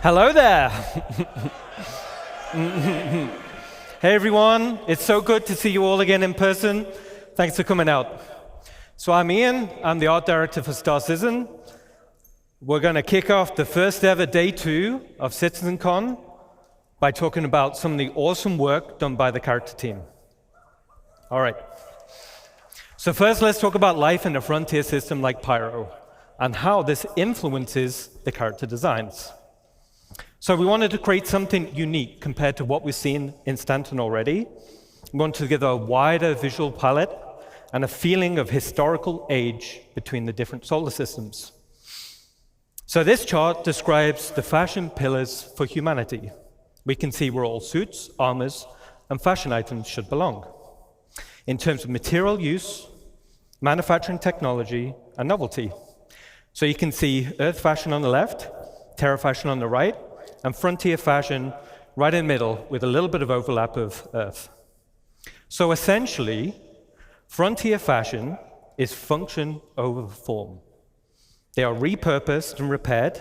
Hello there. Hey everyone, it's so good to see you all again in person. Thanks for coming out. So I'm Ian, I'm the art director for Star Citizen. We're going to kick off the first ever day 2 of CitizenCon by talking about some of the awesome work done by the character team. All right. So first let's talk about life in a frontier system like Pyro and how this influences the character designs. So we wanted to create something unique compared to what we've seen in Stanton already. We wanted to give a wider visual palette and a feeling of historical age between the different solar systems. So this chart describes the fashion pillars for humanity. We can see where all suits, armors, and fashion items should belong. In terms of material use, manufacturing technology, and novelty. So you can see Earth fashion on the left, Terra fashion on the right, and frontier fashion right in the middle with a little bit of overlap of Earth. So essentially, frontier fashion is function over form. They are repurposed and repaired,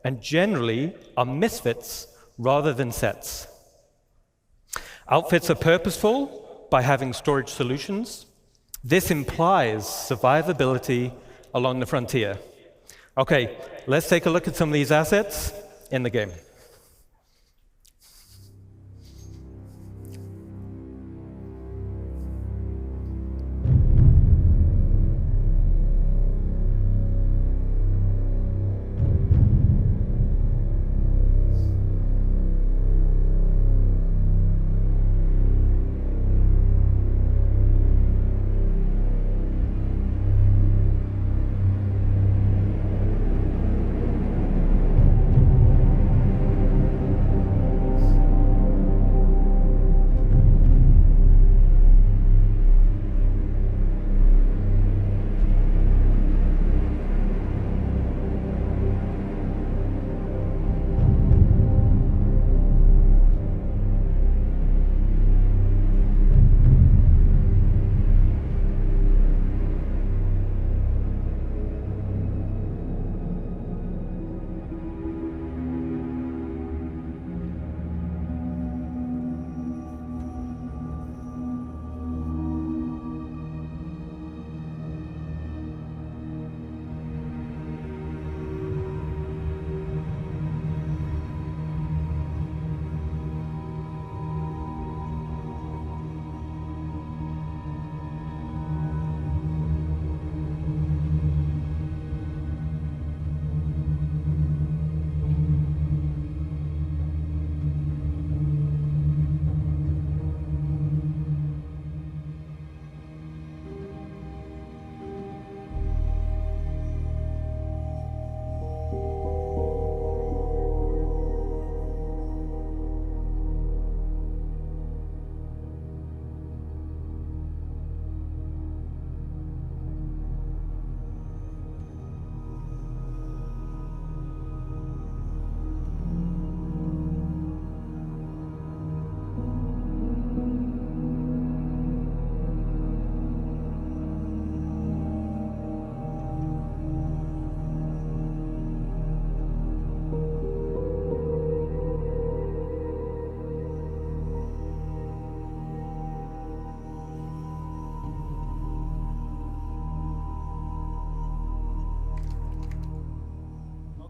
and generally are misfits rather than sets. Outfits are purposeful by having storage solutions. This implies survivability along the frontier. Okay, let's take a look at some of these assets in the game.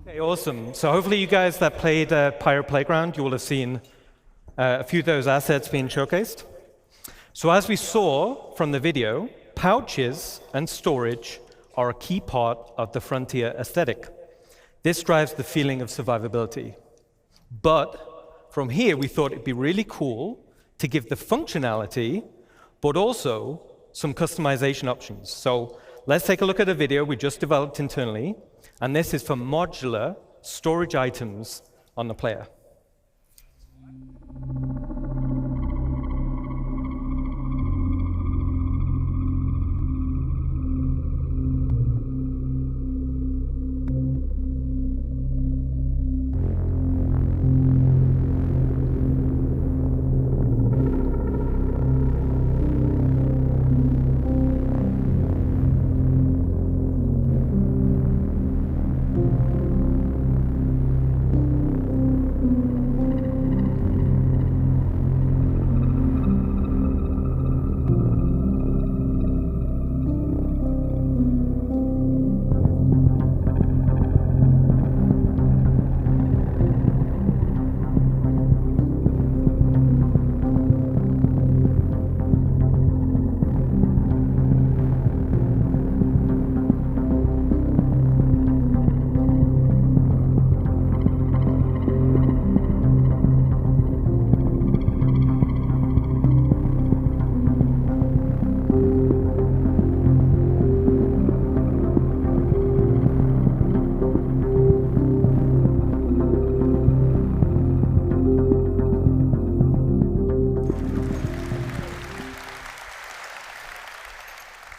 Okay, awesome. So hopefully you guys that played Pyro Playground, you will have seen a few of those assets being showcased. So as we saw from the video, pouches and storage are a key part of the frontier aesthetic. This drives the feeling of survivability. But from here, we thought it'd be really cool to give the functionality, but also some customization options. So let's take a look at a video we just developed internally. And this is for modular storage items on the player.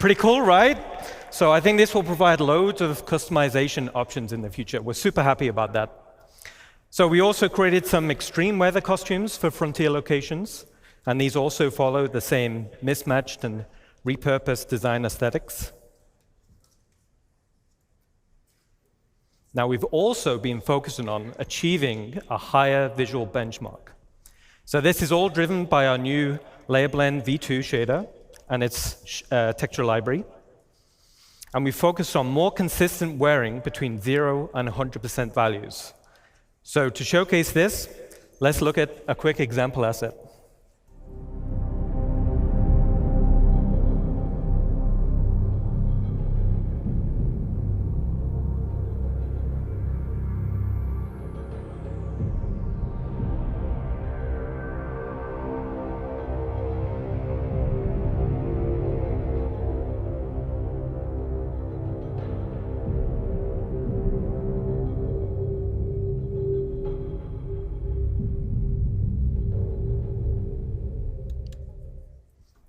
Pretty cool, right? So I think this will provide loads of customization options in the future. We're super happy about that. So we also created some extreme weather costumes for frontier locations, and these also follow the same mismatched and repurposed design aesthetics. Now, we've also been focusing on achieving a higher visual benchmark. So this is all driven by our new Layer Blend V2 shader and its texture library. And we focused on more consistent wearing between 0 and 100% values. So to showcase this, let's look at a quick example asset.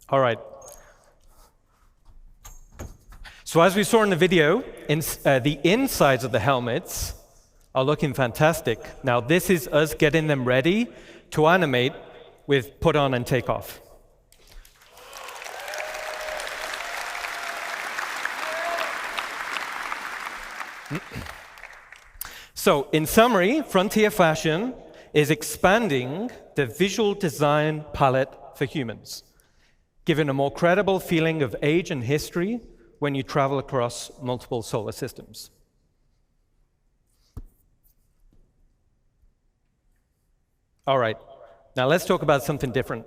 All right. So as we saw in the video, the insides of the helmets are looking fantastic. Now this is us getting them ready to animate with put on and take off. So in summary, Frontier Fashion is expanding the visual design palette for humans, giving a more credible feeling of age and history when you travel across multiple solar systems. All right, now let's talk about something different.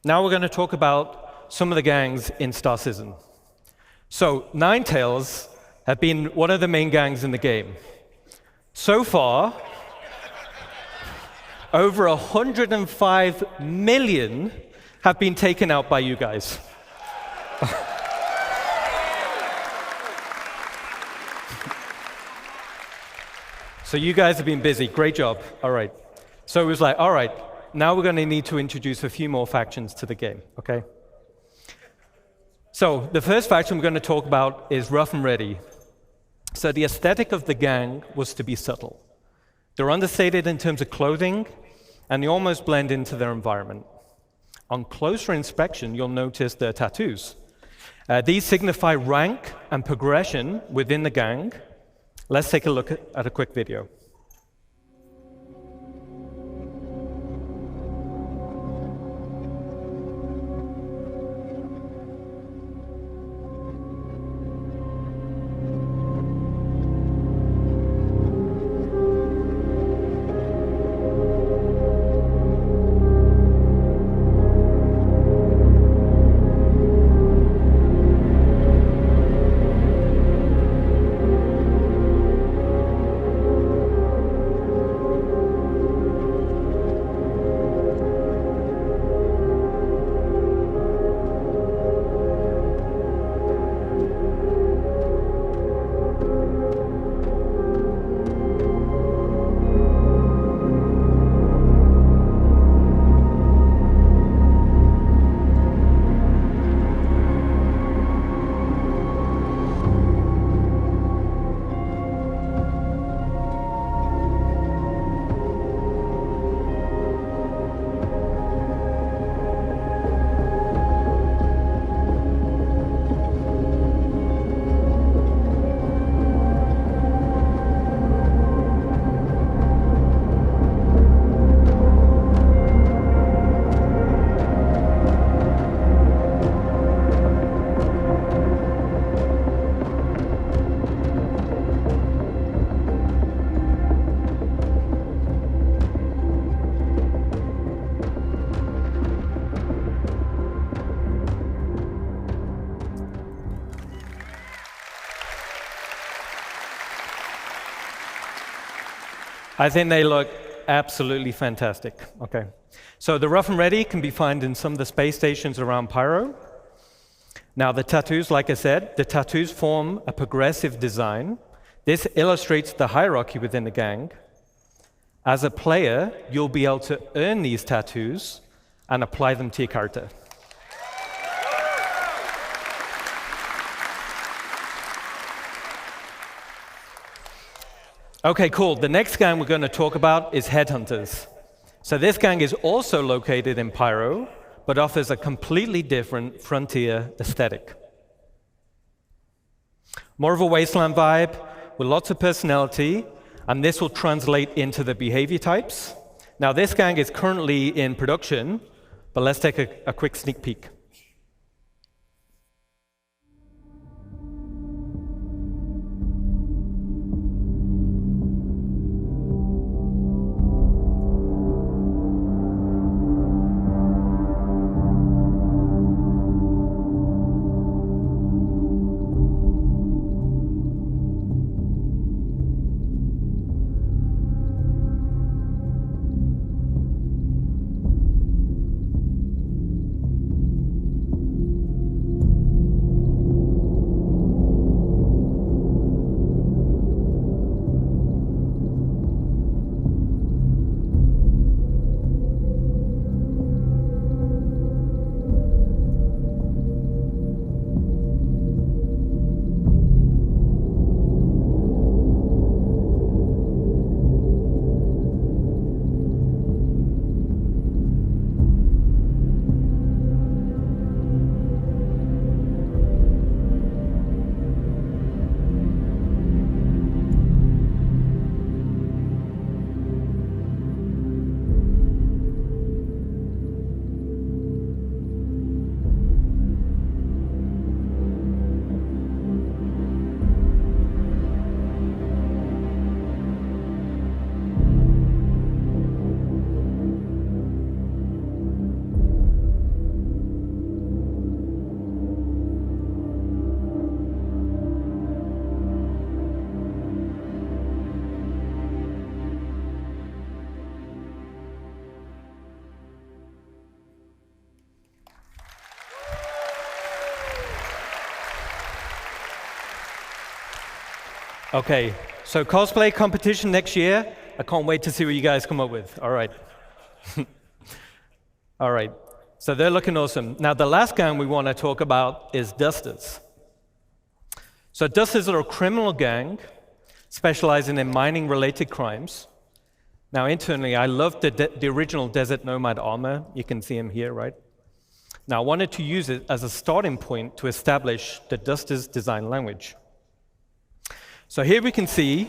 Now we're going to talk about some of the gangs in Star Citizen. So Ninetales have been one of the main gangs in the game. So far, over 105 million have been taken out by you guys. So you guys have been busy. Great job. All right. So it was like, all right, now we're going to need to introduce a few more factions to the game, okay? So the first faction we're going to talk about is Rough and Ready. So the aesthetic of the gang was to be subtle. They're understated in terms of clothing, and they almost blend into their environment. On closer inspection, you'll notice their tattoos. These signify rank and progression within the gang. Let's take a look at a quick video. I think they look absolutely fantastic. Okay. So the Rough and Ready can be found in some of the space stations around Pyro. Now the tattoos, like I said, the tattoos form a progressive design. This illustrates the hierarchy within the gang. As a player, you'll be able to earn these tattoos and apply them to your character. Okay, cool. The next gang we're going to talk about is Headhunters. So this gang is also located in Pyro, but offers a completely different frontier aesthetic. More of a wasteland vibe with lots of personality, and this will translate into the behavior types. Now, this gang is currently in production, but let's take a quick sneak peek. Okay, so cosplay competition next year. I can't wait to see what you guys come up with. All right. All right, so they're looking awesome. Now, the last gang we want to talk about is Dusters. So Dusters are a criminal gang specializing in mining-related crimes. Now, internally, I love the original Desert Nomad armor. You can see him here, right? Now, I wanted to use it as a starting point to establish the Dusters design language. So here we can see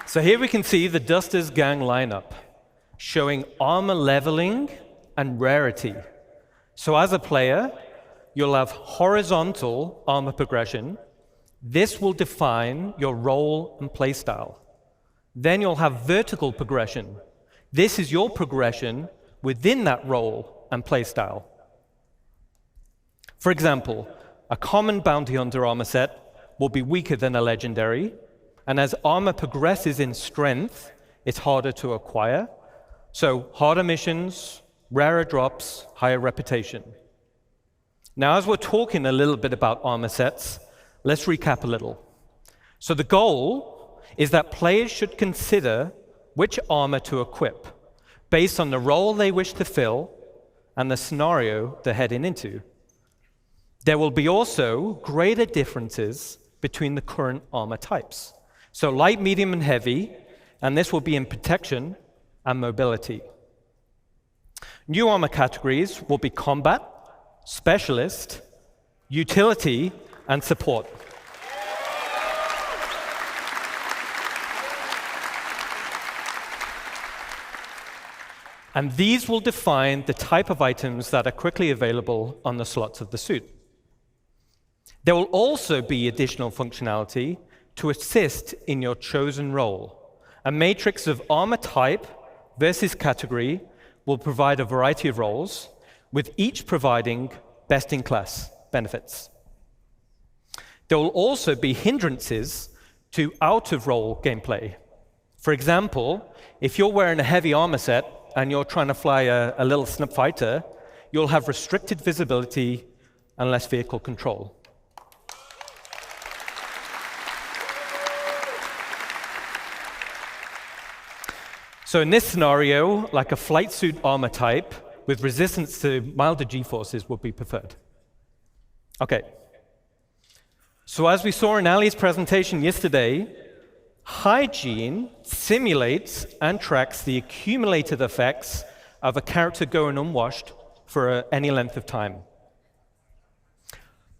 the Dusters gang lineup showing armor leveling and rarity. So as a player, you'll have horizontal armor progression. This will define your role and playstyle. Then you'll have vertical progression. This is your progression within that role and playstyle. For example, a common bounty hunter armor set will be weaker than a legendary, and as armor progresses in strength, it's harder to acquire. So harder missions, rarer drops, higher reputation. Now, as we're talking a little bit about armor sets, let's recap a little. So the goal is that players should consider which armor to equip based on the role they wish to fill and the scenario they're heading into. There will be also greater differences between the current armor types. So light, medium, and heavy, and this will be in protection and mobility. New armor categories will be combat, specialist, utility, and support. And these will define the type of items that are quickly available on the slots of the suit. There will also be additional functionality to assist in your chosen role. A matrix of armor type versus category will provide a variety of roles, with each providing best-in-class benefits. There will also be hindrances to out-of-role gameplay. For example, if you're wearing a heavy armor set and you're trying to fly a little snub fighter, you'll have restricted visibility and less vehicle control. So in this scenario, like a flight suit armor type with resistance to milder G-forces would be preferred. Okay. So as we saw in Ali's presentation yesterday, Hygiene simulates and tracks the accumulated effects of a character going unwashed for any length of time.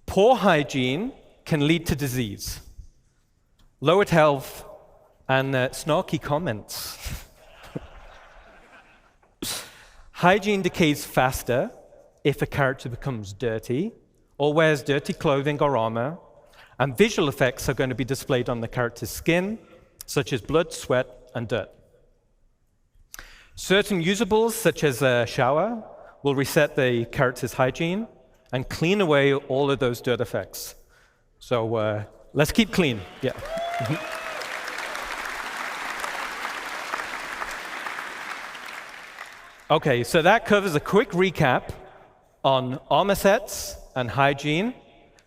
Poor hygiene can lead to disease, lowered health, and snarky comments. Hygiene decays faster if a character becomes dirty or wears dirty clothing or armor, and visual effects are going to be displayed on the character's skin, such as blood, sweat, and dirt. Certain usables, such as a shower, will reset the character's hygiene and clean away all of those dirt effects. So let's keep clean. Yeah. Okay, so that covers a quick recap on armor sets and hygiene.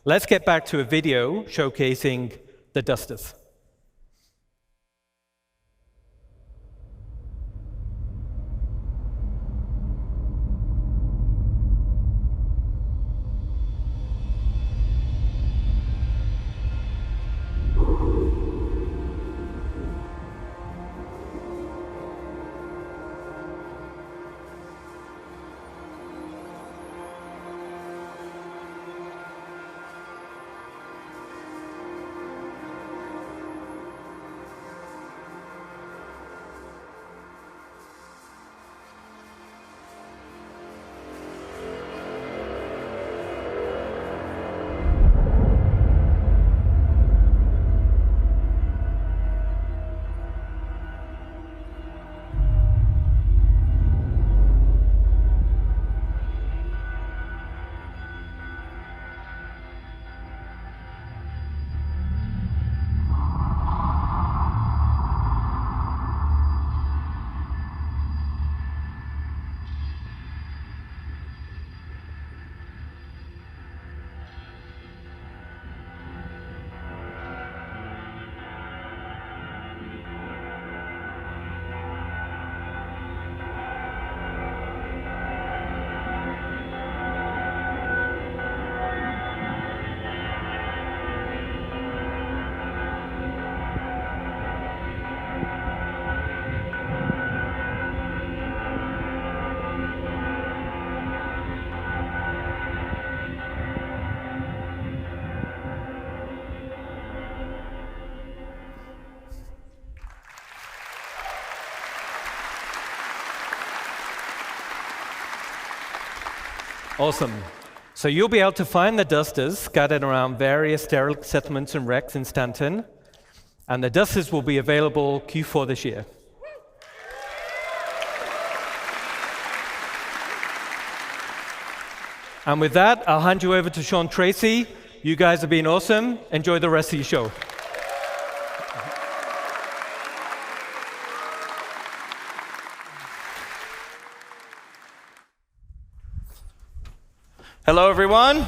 Let's get back to a video showcasing the dusters. Awesome. So you'll be able to find the dusters scattered around various derelict settlements and wrecks in Stanton, and the dusters will be available Q4 this year. And with that, I'll hand you over to Sean Tracy. You guys have been awesome. Enjoy the rest of your show. Hello, everyone.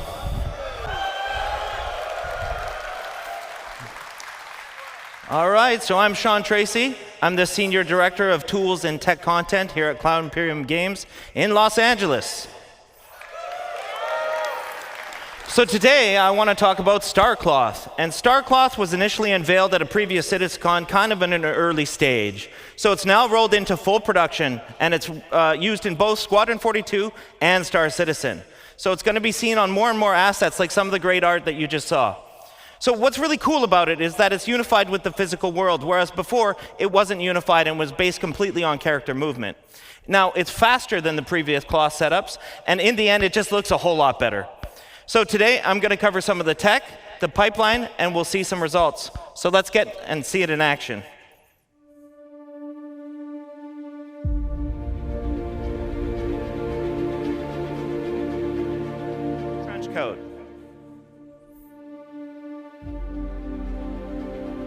All right, so I'm Sean Tracy. I'm the Senior Director of Tools and Tech Content here at Cloud Imperium Games in Los Angeles. So today, I want to talk about StarCloth. And StarCloth was initially unveiled at a previous CitizenCon, kind of in an early stage. So it's now rolled into full production, and it's used in both Squadron 42 and Star Citizen. So it's going to be seen on more and more assets, like some of the great art that you just saw. So what's really cool about it is that it's unified with the physical world, whereas before it wasn't unified and was based completely on character movement. Now, it's faster than the previous cloth setups, and in the end, it just looks a whole lot better. So today, I'm going to cover some of the tech, the pipeline, and we'll see some results. So let's get and see it in action. Trench coat.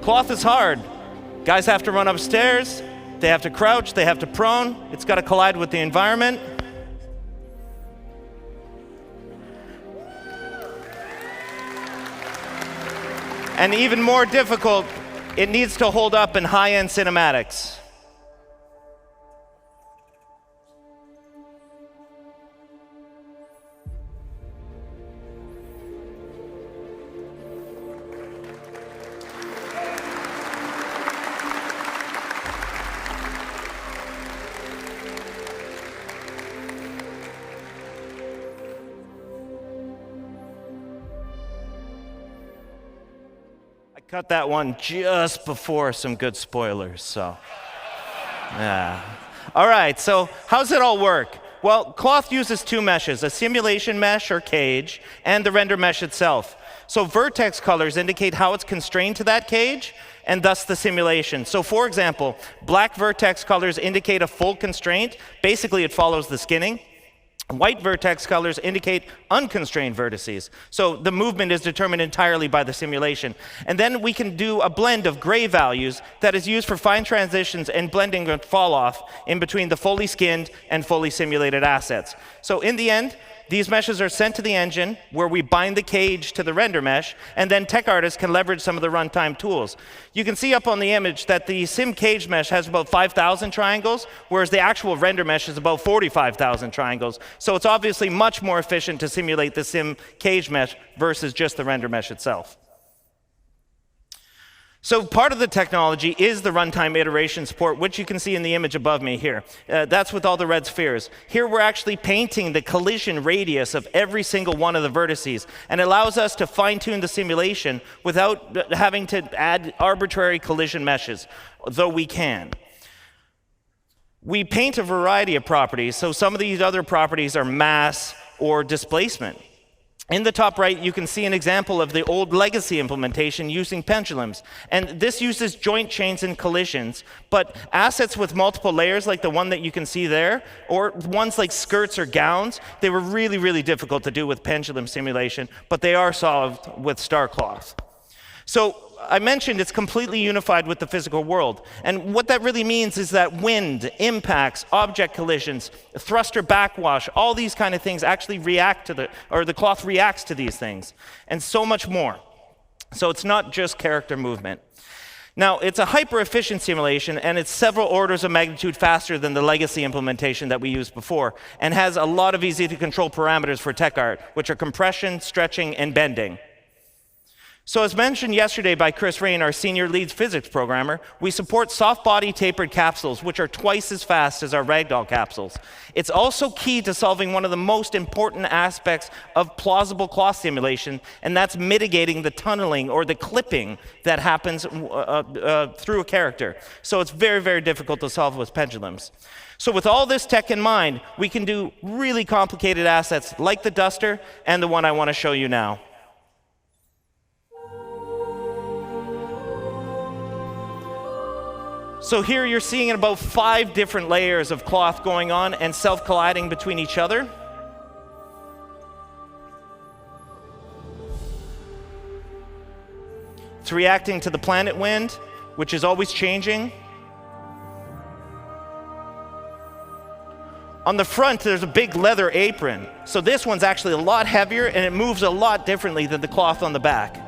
Cloth is hard. Guys have to run upstairs, they have to crouch, they have to prone. It's got to collide with the environment. And even more difficult, it needs to hold up in high-end cinematics. cut that one just before some good spoilers, so. Yeah. All right, so how's it all work? Well, cloth uses two meshes, a simulation mesh or cage, and the render mesh itself. So vertex colors indicate how it's constrained to that cage, and thus the simulation. So for example, black vertex colors indicate a full constraint. Basically, it follows the skinning. White vertex colors indicate unconstrained vertices. So the movement is determined entirely by the simulation. And then we can do a blend of gray values that is used for fine transitions and blending and fall off in between the fully skinned and fully simulated assets. So in the end, these meshes are sent to the engine where we bind the cage to the render mesh, and then tech artists can leverage some of the runtime tools. You can see up on the image that the sim cage mesh has about 5,000 triangles, whereas the actual render mesh is about 45,000 triangles. So it's obviously much more efficient to simulate the sim cage mesh versus just the render mesh itself. So part of the technology is the runtime iteration support, which you can see in the image above me here. That's with all the red spheres. Here we're actually painting the collision radius of every single one of the vertices, and it allows us to fine-tune the simulation without having to add arbitrary collision meshes, though we can. We paint a variety of properties, so some of these other properties are mass or displacement. In the top right, you can see an example of the old legacy implementation using pendulums. And this uses joint chains and collisions, but assets with multiple layers like the one that you can see there, or ones like skirts or gowns, they were really, really difficult to do with pendulum simulation, but they are solved with StarCloth. So I mentioned it's completely unified with the physical world. And what that really means is that wind, impacts, object collisions, thruster backwash, all these kind of things actually react to the cloth reacts to these things, and so much more. So it's not just character movement. Now, it's a hyper-efficient simulation, and it's several orders of magnitude faster than the legacy implementation that we used before, and has a lot of easy-to-control parameters for tech art, which are compression, stretching, and bending. So as mentioned yesterday by Chris Rain, our senior lead physics programmer, we support soft body tapered capsules, which are twice as fast as our ragdoll capsules. It's also key to solving one of the most important aspects of plausible cloth simulation, and that's mitigating the tunneling or the clipping that happens through a character. So it's very, very difficult to solve with pendulums. So with all this tech in mind, we can do really complicated assets like the duster and the one I want to show you now. So here you're seeing about 5 different layers of cloth going on and self-colliding between each other. It's reacting to the planet wind, which is always changing. On the front, there's a big leather apron. So this one's actually a lot heavier, and it moves a lot differently than the cloth on the back.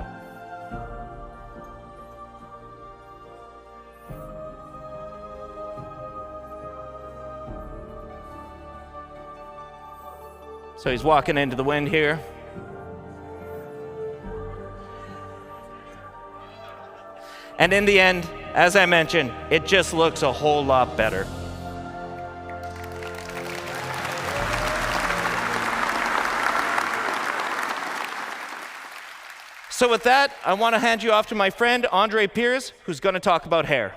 So he's walking into the wind here. And in the end, as I mentioned, it just looks a whole lot better. So with that, I want to hand you off to my friend, André Pires, who's going to talk about hair.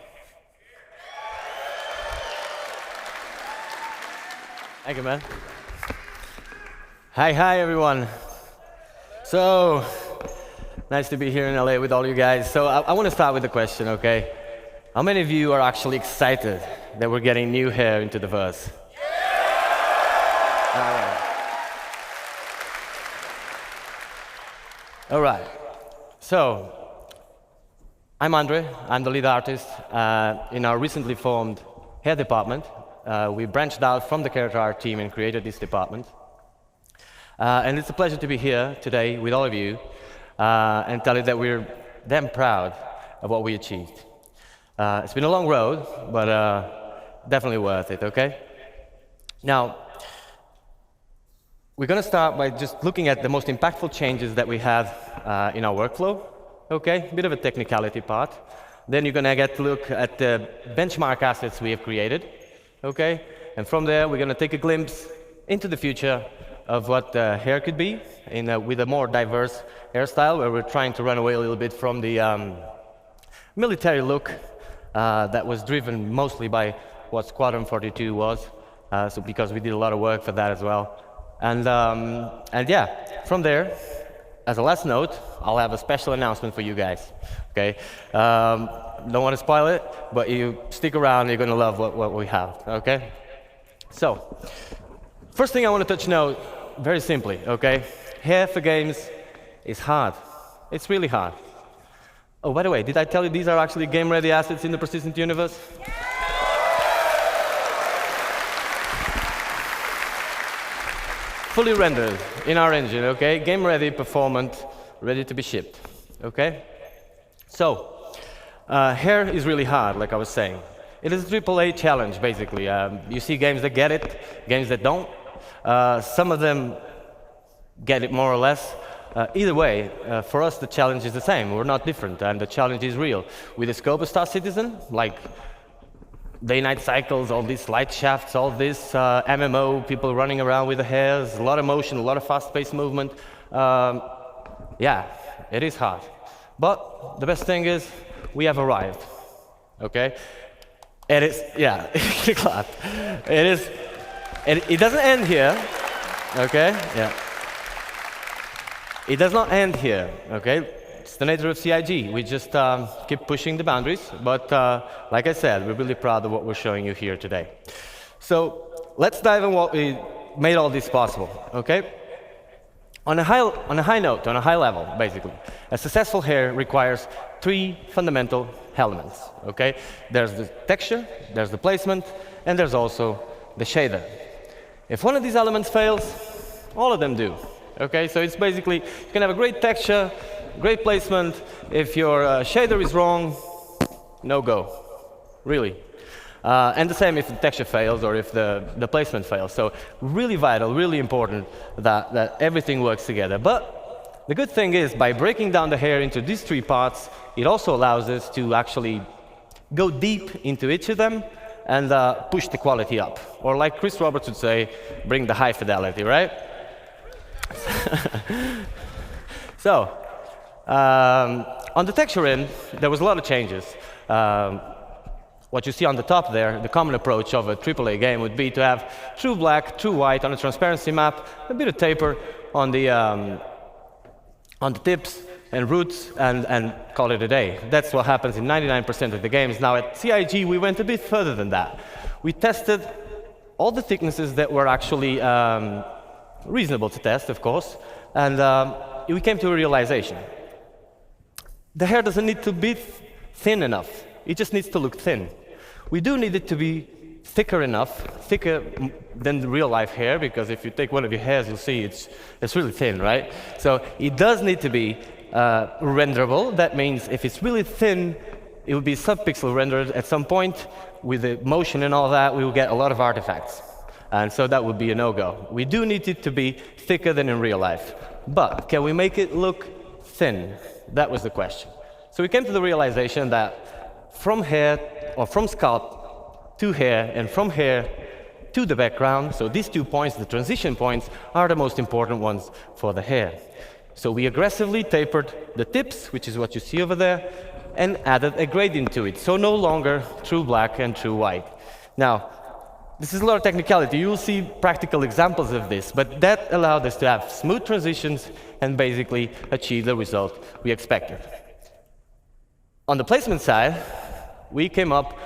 Thank you, man. Hi, everyone. So, nice to be here in LA with all you guys. So, I want to start with a question, okay? How many of you are actually excited that we're getting new hair into the verse? All right. So, I'm André. I'm the lead artist in our recently formed hair department. We branched out from the character art team and created this department. And it's a pleasure to be here today with all of you and tell you that we're damn proud of what we achieved. It's been a long road, but definitely worth it, okay? Now, we're going to start by just looking at the most impactful changes that we have in our workflow, okay? A bit of a technicality part. Then you're going to get to look at the benchmark assets we have created, okay? And from there, we're going to take a glimpse into the future of what hair could be with a more diverse hairstyle, where we're trying to run away a little bit from the military look that was driven mostly by what Squadron 42 was, so because we did a lot of work for that as well. And yeah, from there, as a last note, I'll have a special announcement for you guys. Okay, don't want to spoil it, but you stick around, you're going to love what we have. Okay, so first thing I want to touch now, very simply. Okay, hair for games is hard. It's really hard. Oh, by the way, did I tell you these are actually game-ready assets in the persistent universe? Fully rendered in our engine, okay? Game-ready, performant, ready to be shipped, okay? So, hair is really hard, like I was saying. It is a AAA challenge, basically. You see games that get it, games that don't. Some of them get it more or less. Either way, for us, the challenge is the same. We're not different, and the challenge is real. With the scope of Star Citizen, like day-night cycles, all these light shafts, all this MMO, people running around with the hairs, a lot of motion, a lot of fast-paced movement. Yeah, it is hard. But the best thing is, we have arrived, okay? It is, yeah, clap. It is, it doesn't end here, okay? Yeah. It does not end here, okay? It's the nature of CIG. We just keep pushing the boundaries, but like I said, we're really proud of what we're showing you here today. So let's dive in what we made all this possible, okay? On a high note, on a high level, basically, a successful hair requires 3 fundamental elements, okay? There's the texture, there's the placement, and there's also the shader. If one of these elements fails, all of them do. Okay, so it's basically, you can have a great texture, great placement. If your shader is wrong, no go, really. And the same if the texture fails or if the placement fails. So really vital, really important that everything works together. But the good thing is, by breaking down the hair into these 3 parts, it also allows us to actually go deep into each of them and push the quality up. Or like Chris Roberts would say, bring the high fidelity, right? So, on the texture end, there was a lot of changes. What you see on the top there, the common approach of a AAA game would be to have true black, true white on a transparency map, a bit of taper on the tips and roots, and call it a day. That's what happens in 99% of the games. Now at CIG, we went a bit further than that. We tested all the thicknesses that were actually reasonable to test, of course, and we came to a realization. The hair doesn't need to be thin enough. It just needs to look thin. We do need it to be thicker enough, thicker than real-life hair, because if you take one of your hairs, you'll see it's really thin, right? So it does need to be renderable. That means if it's really thin, it will be sub-pixel rendered at some point. With the motion and all that, we will get a lot of artifacts. And so that would be a no-go. We do need it to be thicker than in real life. But can we make it look thin? That was the question. So we came to the realization that from hair, or from scalp to hair, and from hair to the background, so these 2 points, the transition points, are the most important ones for the hair. So we aggressively tapered the tips, which is what you see over there, and added a gradient to it. So no longer true black and true white. Now, this is a lot of technicality. You'll see practical examples of this, but that allowed us to have smooth transitions and basically achieve the result we expected. On the placement side, we came up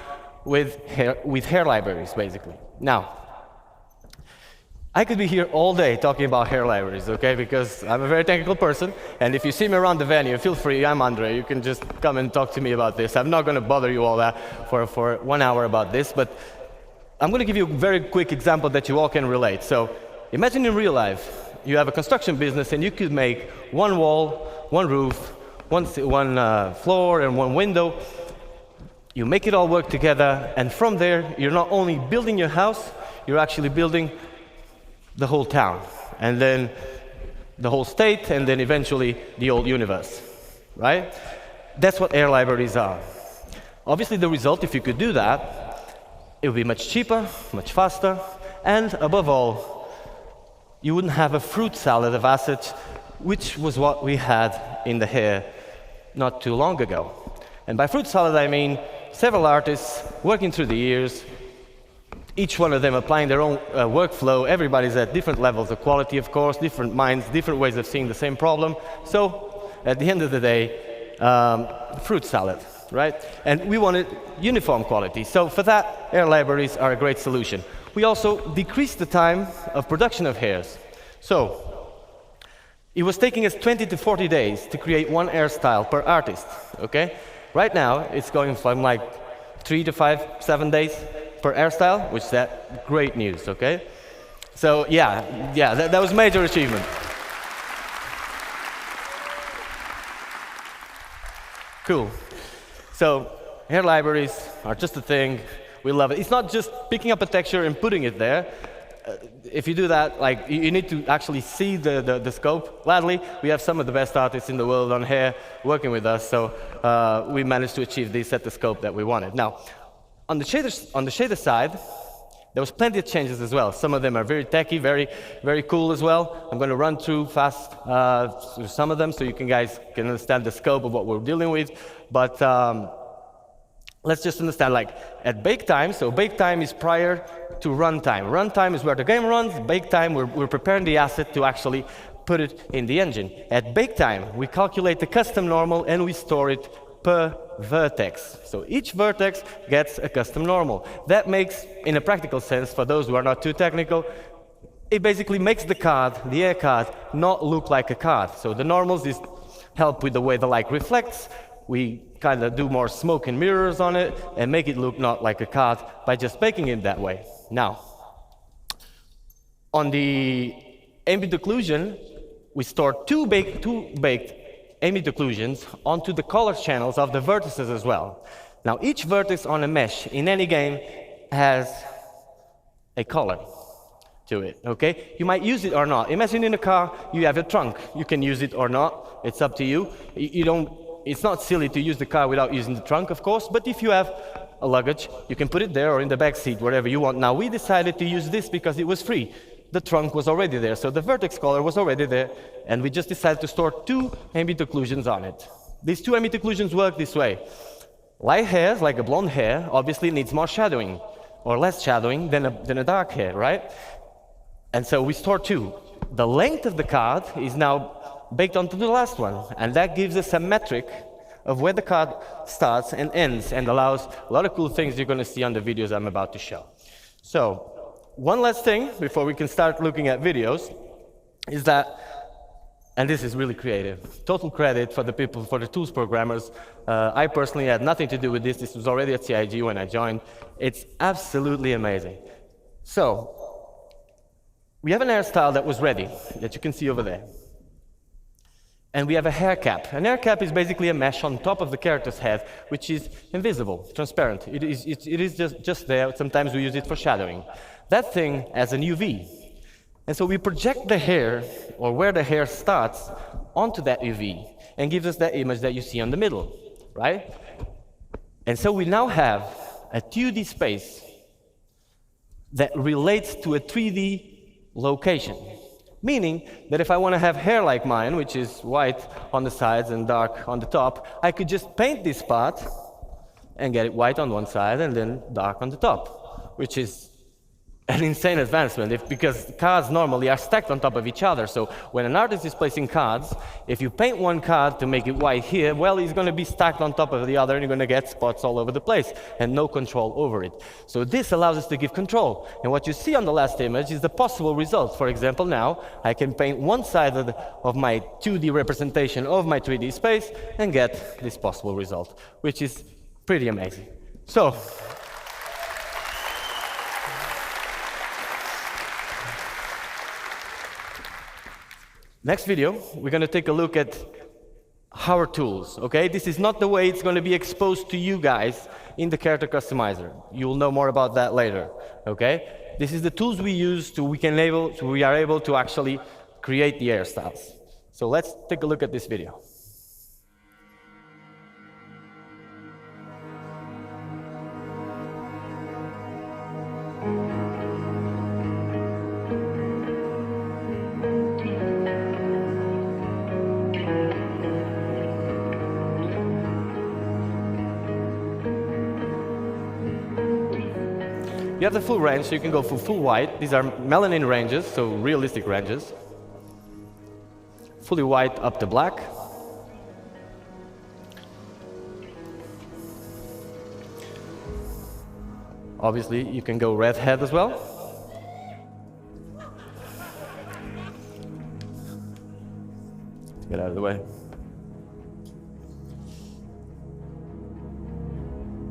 with hair libraries, basically. Now, I could be here all day talking about hair libraries, okay, because I'm a very technical person, and if you see me around the venue, feel free, I'm André, you can just come and talk to me about this. I'm not going to bother you all that for 1 hour about this, but I'm going to give you a very quick example that you all can relate. So imagine in real life, you have a construction business and you could make 1 wall, 1 roof, one floor and 1 window. You make it all work together, and from there, you're not only building your house, you're actually building the whole town, and then the whole state, and then eventually the whole universe, right? That's what hair libraries are. Obviously, the result, if you could do that, it would be much cheaper, much faster, and above all, you wouldn't have a fruit salad of assets, which was what we had in the hair not too long ago. And by fruit salad, I mean several artists working through the years, each one of them applying their own workflow. Everybody's at different levels of quality, of course, different minds, different ways of seeing the same problem. So at the end of the day, fruit salad, right? And we wanted uniform quality. So for that, hair libraries are a great solution. We also decreased the time of production of hairs. So it was taking us 20 to 40 days to create one hairstyle per artist, okay? Right now, it's going from like 3 to 5, 7 days per hairstyle, which is that great news, okay? So yeah, that was major achievement. Cool. So hair libraries are just a thing. We love it. It's not just picking up a texture and putting it there. If you do that, like you need to actually see the scope. Gladly, we have some of the best artists in the world on hair working with us, so we managed to achieve this at the scope that we wanted. Now, on the shader side, there was plenty of changes as well. Some of them are very techy, very cool as well. I'm going to run through fast through some of them so you guys can understand the scope of what we're dealing with. But let's just understand, like, at bake time, so bake time is prior to runtime. Runtime is where the game runs. Bake time, we're preparing the asset to actually put it in the engine. At bake time, we calculate the custom normal and we store it per vertex. So each vertex gets a custom normal. That makes, in a practical sense, for those who are not too technical, it basically makes the card, the air card, not look like a card. So the normals is help with the way the light reflects. We kind of do more smoke and mirrors on it and make it look not like a card by just baking it that way. Now, on the ambient occlusion, we store two baked ambient occlusions onto the color channels of the vertices as well. Now, each vertex on a mesh in any game has a color to it, okay? You might use it or not. Imagine in a car, you have a trunk. You can use it or not. It's up to you. It's not silly to use the car without using the trunk, of course, but if you have a luggage, you can put it there or in the back seat, wherever you want. Now, we decided to use this because it was free. The trunk was already there, so the vertex color was already there, and we just decided to store two ambient occlusions on it. These two ambient occlusions work this way. Light hairs, like a blonde hair, obviously needs more shadowing, or less shadowing than a dark hair, right? And so we store two. The length of the card is now baked onto the last one, and that gives us a metric of where the card starts and ends, and allows a lot of cool things you're going to see on the videos I'm about to show. So, one last thing before we can start looking at videos is that, and this is really creative, total credit for the people, for the tools programmers. I personally had nothing to do with this. This was already at CIG when I joined. It's absolutely amazing. So, we have an hairstyle that was ready, that you can see over there. And we have a hair cap. An hair cap is basically a mesh on top of the character's head, which is invisible, transparent. It is just there. Sometimes we use it for shadowing. That thing has an UV. And so we project the hair, or where the hair starts, onto that UV, and gives us that image that you see on the middle, right? And so we now have a 2D space that relates to a 3D location. Meaning that if I want to have hair like mine, which is white on the sides and dark on the top, I could just paint this part and get it white on one side and then dark on the top, which is an insane advancement, because cards normally are stacked on top of each other. So when an artist is placing cards, if you paint one card to make it white here, well, it's going to be stacked on top of the other, and you're going to get spots all over the place, and no control over it. So this allows us to give control. And what you see on the last image is the possible result. For example, now I can paint one side of my 2D representation of my 3D space and get this possible result, which is pretty amazing. So, next video, we're going to take a look at our tools, okay? This is not the way it's going to be exposed to you guys in the character customizer. You'll know more about that later, okay? This is the tools we use we are able to actually create the hairstyles. So let's take a look at this video. You have the full range, so you can go for full white. These are melanin ranges, so realistic ranges. Fully white up to black. Obviously, you can go redhead as well. Get out of the way.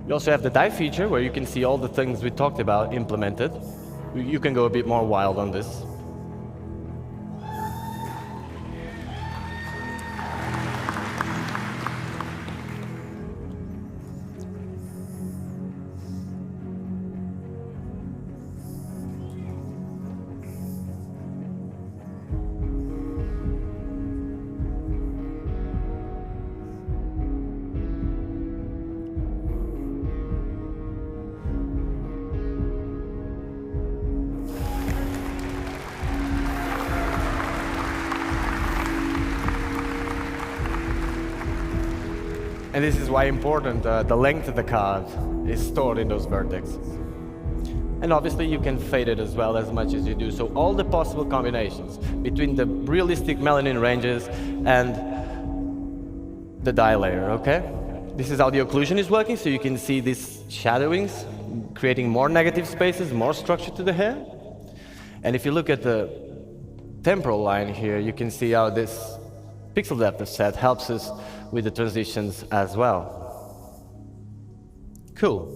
You also have the dye feature, where you can see all the things we talked about implemented. You can go a bit more wild on this. And this is why important the length of the card is stored in those vertexes. And obviously you can fade it as well as much as you do. So all the possible combinations between the realistic melanin ranges and the dye layer, okay? This is how the occlusion is working, so you can see these shadowings, creating more negative spaces, more structure to the hair. And if you look at the temporal line here, you can see how this pixel depth of set helps us with the transitions as well. Cool.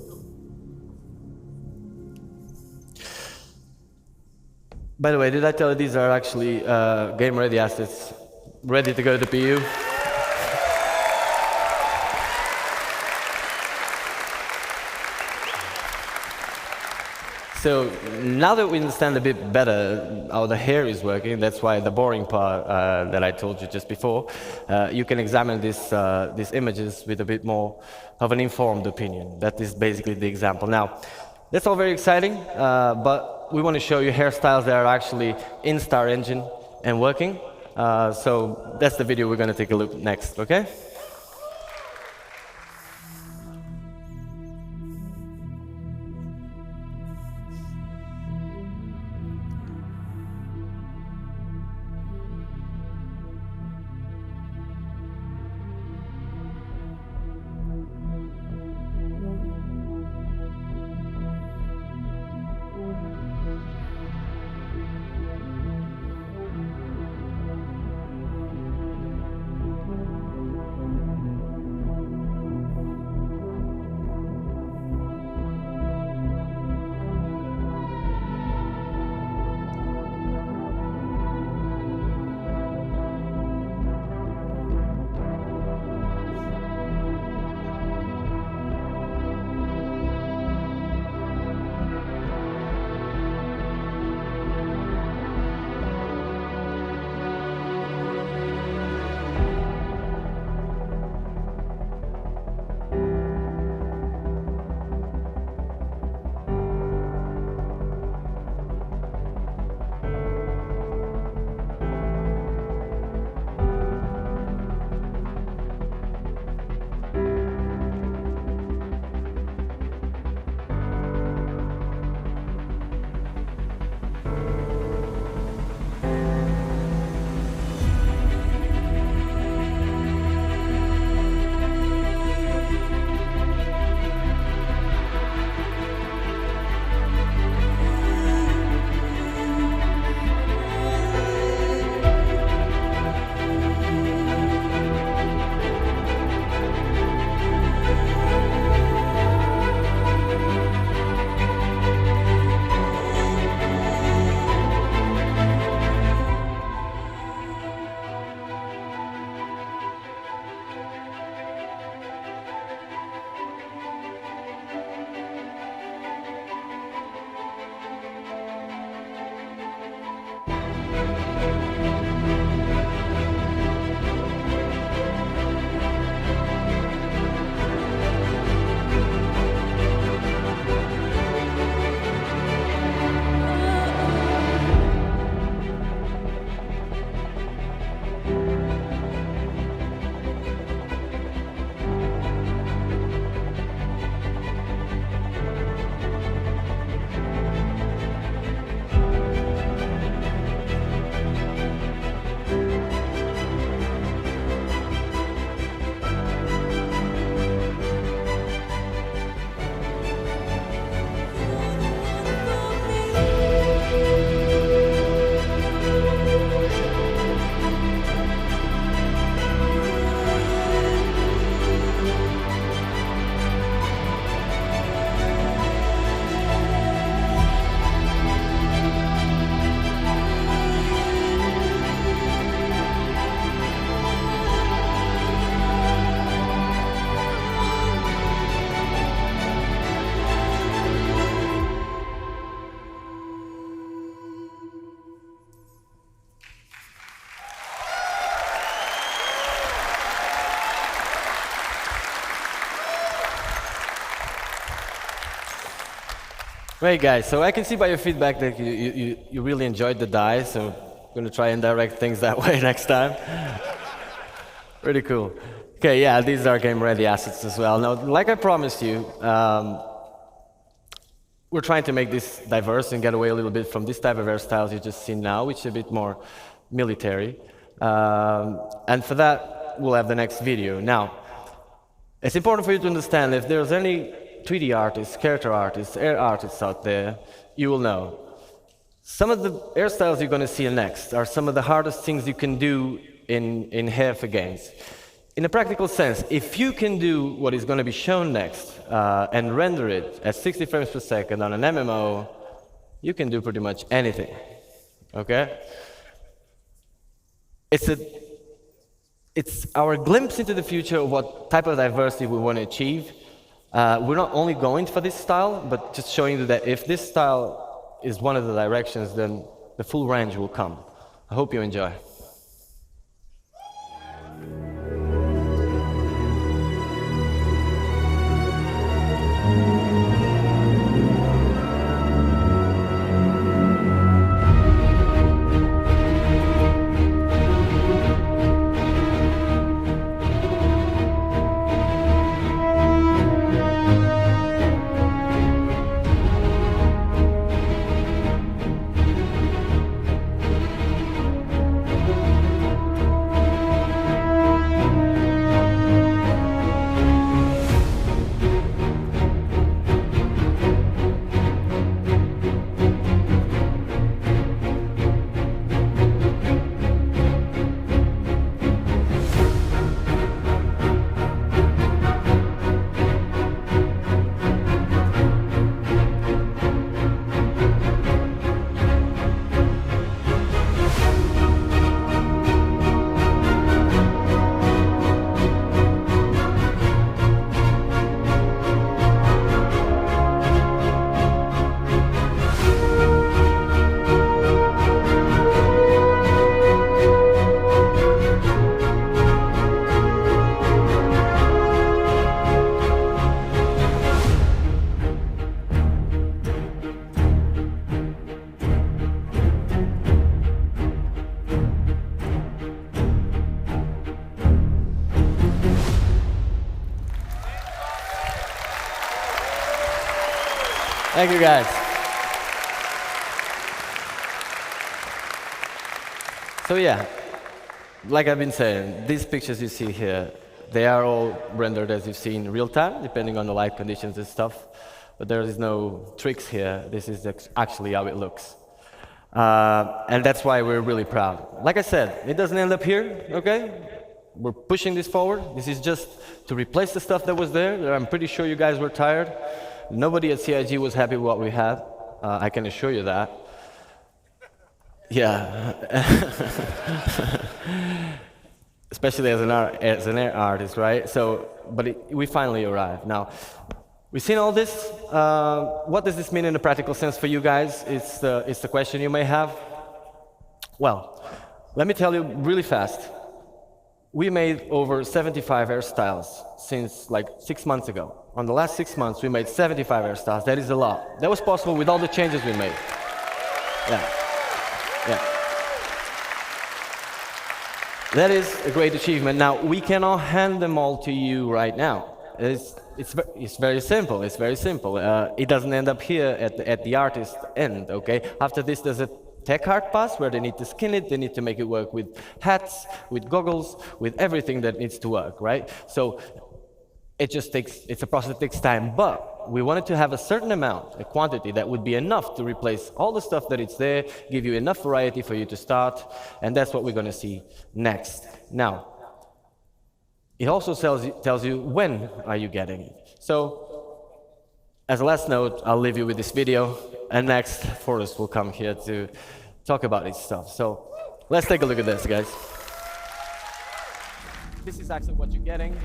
By the way, did I tell you these are actually game-ready assets, ready to go to PU? So now that we understand a bit better how the hair is working, that's why the boring part that I told you just before, you can examine these images with a bit more of an informed opinion. That is basically the example. Now, that's all very exciting, but we want to show you hairstyles that are actually in Star Engine and working. So that's the video we're going to take a look next, okay? Great, guys. So I can see by your feedback that you really enjoyed the dye, so I'm going to try and direct things that way next time. Pretty cool. Okay, yeah, these are game-ready assets as well. Now, like I promised you, we're trying to make this diverse and get away a little bit from this type of hairstyles you just seen now, which is a bit more military. And for that, we'll have the next video. Now, it's important for you to understand if there's any 3D artists, character artists, air artists out there, you will know. Some of the hairstyles you're going to see next are some of the hardest things you can do in hair for games. In a practical sense, if you can do what is going to be shown next and render it at 60 frames per second on an MMO, you can do pretty much anything. Okay? It's our glimpse into the future of what type of diversity we want to achieve. We're not only going for this style, but just showing you that if this style is one of the directions, then the full range will come. I hope you enjoy. Thank you, guys. So yeah, like I've been saying, these pictures you see here, they are all rendered as you've seen in real time, depending on the light conditions and stuff. But there is no tricks here. This is actually how it looks. And that's why we're really proud. Like I said, it doesn't end up here, okay? We're pushing this forward. This is just to replace the stuff that was there. I'm pretty sure you guys were tired. Nobody at CIG was happy with what we had. I can assure you that. Yeah. Especially as an air artist, right? So, but we finally arrived. Now, we've seen all this. What does this mean in a practical sense for you guys? It's the question you may have. Well, let me tell you really fast. We made over 75 hairstyles since like 6 months ago. On the last 6 months, we made 75 hairstyles. That is a lot. That was possible with all the changes we made. Yeah. Yeah. That is a great achievement. Now, we cannot hand them all to you right now. It's very simple. It's very simple. It doesn't end up here at the artist end, okay? After this, there's a tech art pass where they need to skin it, they need to make it work with hats, with goggles, with everything that needs to work, right? So it's a process that takes time, but we wanted to have a certain amount, a quantity that would be enough to replace all the stuff that it's there, give you enough variety for you to start, and that's what we're going to see next. Now, it also tells you when are you getting it. So, as a last note, I'll leave you with this video, and next, Forrest will come here to talk about this stuff. So, let's take a look at this, guys. This is actually what you're getting.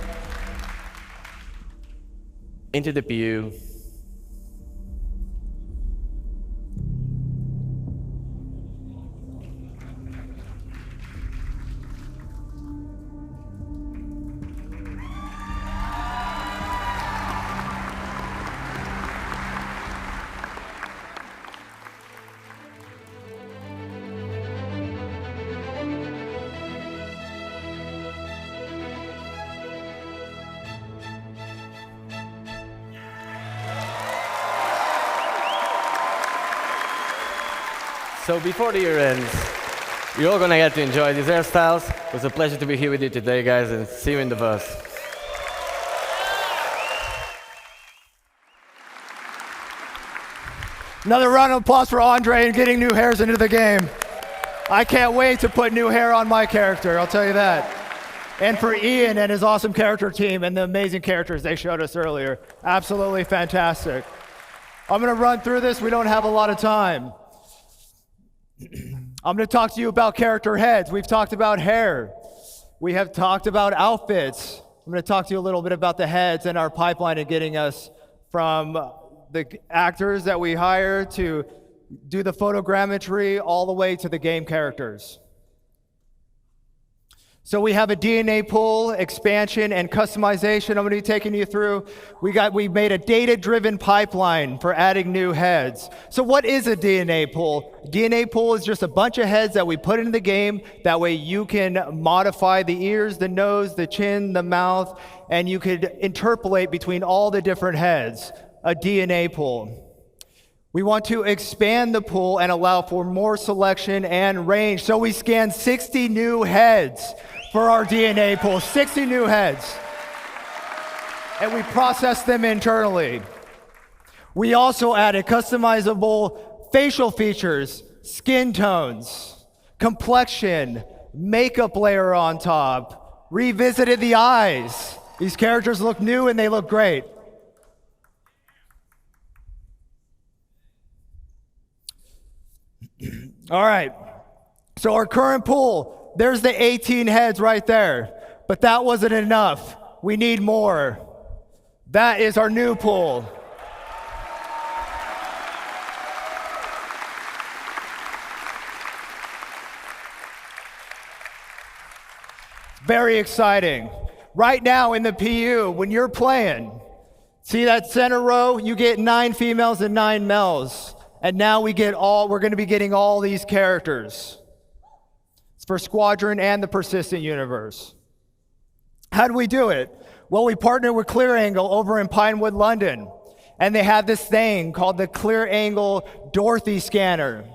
Into the PU. So before the year ends, you're all gonna get to enjoy these hairstyles. It was a pleasure to be here with you today, guys, and see you in the bus. Another round of applause for André and getting new hairs into the game. I can't wait to put new hair on my character, I'll tell you that. And for Ian and his awesome character team and the amazing characters they showed us earlier. Absolutely fantastic. I'm gonna run through this, we don't have a lot of time. I'm gonna talk to you about character heads. We've talked about hair. We have talked about outfits. I'm gonna talk to you a little bit about the heads and our pipeline and getting us from the actors that we hire to do the photogrammetry all the way to the game characters. So we have a DNA pool, expansion, and customization I'm going to be taking you through. We made a data-driven pipeline for adding new heads. So what is a DNA pool? DNA pool is just a bunch of heads that we put into the game. That way you can modify the ears, the nose, the chin, the mouth, and you could interpolate between all the different heads. A DNA pool. We want to expand the pool and allow for more selection and range. So we scanned 60 new heads for our DNA pool, 60 new heads. And we processed them internally. We also added customizable facial features, skin tones, complexion, makeup layer on top, revisited the eyes. These characters look new and they look great. All right, so our current pool, there's the 18 heads right there, but that wasn't enough. We need more. That is our new pool. Very exciting. Right now in the PU, when you're playing, see that center row? You get 9 females and 9 males. And now we're going to be getting all these characters. It's for Squadron and the Persistent Universe. How do we do it? Well, we partnered with Clear Angle over in Pinewood, London. And they have this thing called the Clear Angle Dorothy scanner.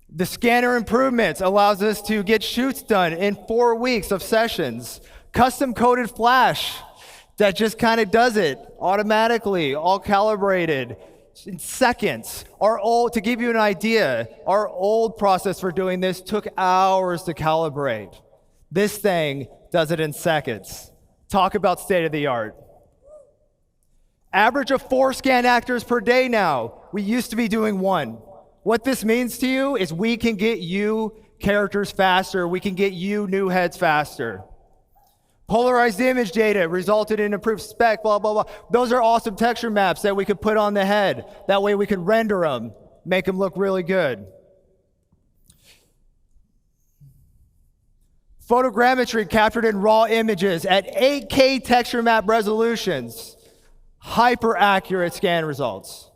The scanner improvements allows us to get shoots done in 4 weeks of sessions. Custom coded flash that just kind of does it automatically, all calibrated. In seconds. To give you an idea, our old process for doing this took hours to calibrate. This thing does it in seconds. Talk about state of the art. Average of 4 scan actors per day now. We used to be doing 1. What this means to you is we can get you characters faster. We can get you new heads faster. Polarized image data resulted in improved spec, blah, blah, blah. Those are awesome texture maps that we could put on the head. That way we could render them, make them look really good. Photogrammetry captured in raw images at 8K texture map resolutions. Hyper accurate scan results.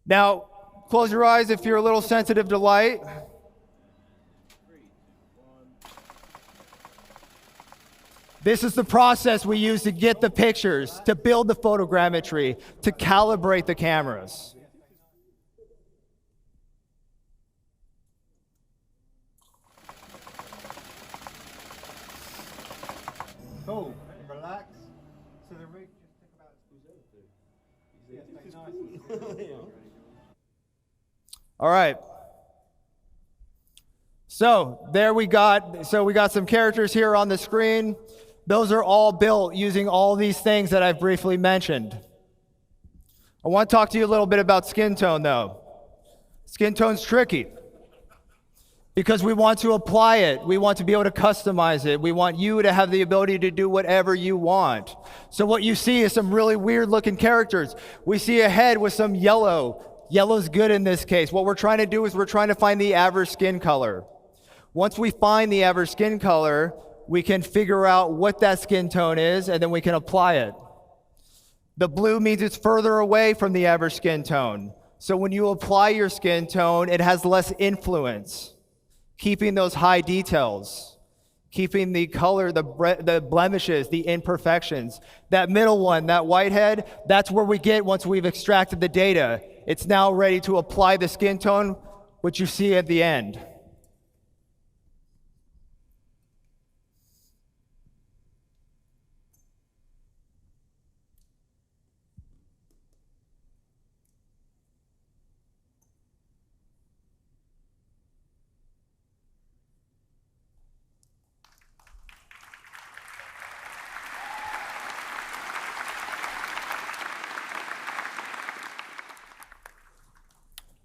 Now, close your eyes if you're a little sensitive to light. This is the process we use to get the pictures, to build the photogrammetry, to calibrate the cameras. Cool. Relax. So the rig just think about it. All right. So we got some characters here on the screen. Those are all built using all these things that I've briefly mentioned. I want to talk to you a little bit about skin tone though. Skin tone's tricky because we want to apply it. We want to be able to customize it. We want you to have the ability to do whatever you want. So what you see is some really weird looking characters. We see a head with some yellow. Yellow's good in this case. What we're trying to do is we're trying to find the average skin color. Once we find the average skin color, we can figure out what that skin tone is, and then we can apply it. The blue means it's further away from the average skin tone. So when you apply your skin tone, it has less influence, keeping those high details, keeping the color, the blemishes, the imperfections. That middle one, that whitehead, that's where we get once we've extracted the data. it's now ready to apply the skin tone, which you see at the end.